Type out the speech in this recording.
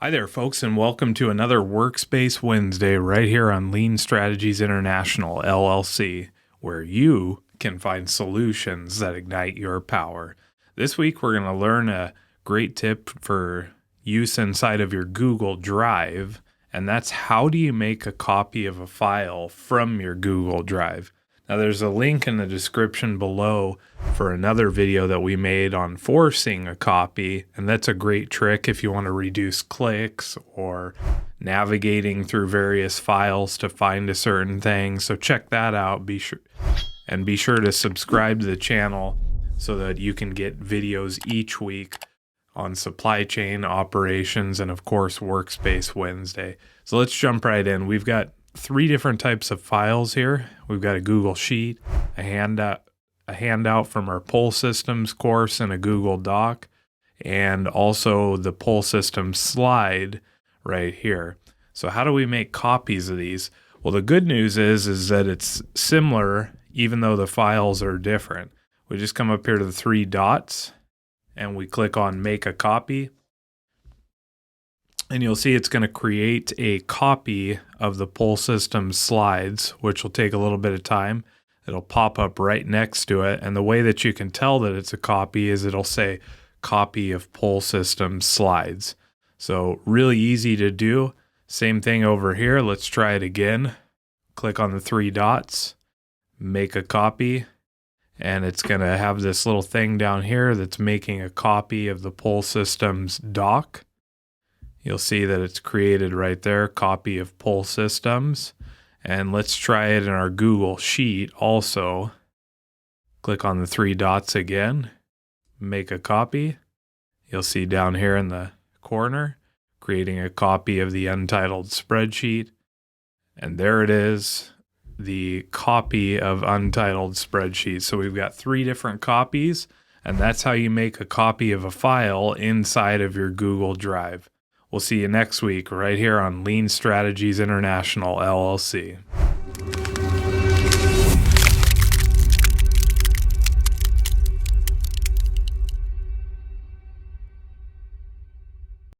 Hi there, folks, and welcome to another Workspace Wednesday right here on Lean Strategies International, LLC, where you can find solutions that ignite your power. This week, we're going to learn a great tip for use inside of your Google Drive, and that's how do you make a copy of a file from your Google Drive. Now, there's a link in the description below for another video that we made on forcing a copy, and that's a great trick if you want to reduce clicks or navigating through various files to find a certain thing. So check that out. Be sure to subscribe to the channel so that you can get videos each week on supply chain operations and, of course, Workspace Wednesday. So let's jump right in. We've got three different types of files here. We've got a Google Sheet, a handout from our Pull Systems course, and a Google Doc, and also the Pull Systems slide right here. So how do we make copies of these? Well, the good news is that it's similar even though the files are different. We just come up here to the three dots and we click on Make a Copy. And you'll see it's going to create a copy of the Pull Systems slides, which will take a little bit of time. It'll pop up right next to it. And the way that you can tell that it's a copy is it'll say copy of Pull Systems slides. So really easy to do. Same thing over here. Let's try it again. Click on the three dots, make a copy. And it's going to have this little thing down here that's making a copy of the Pull Systems doc. You'll see that it's created right there, copy of Pull Systems. And let's try it in our Google Sheet also. Click on the three dots again, make a copy. You'll see down here in the corner, creating a copy of the untitled spreadsheet. And there it is, the copy of untitled spreadsheet. So we've got three different copies, and that's how you make a copy of a file inside of your Google Drive. We'll see you next week right here on Lean Strategies International, LLC.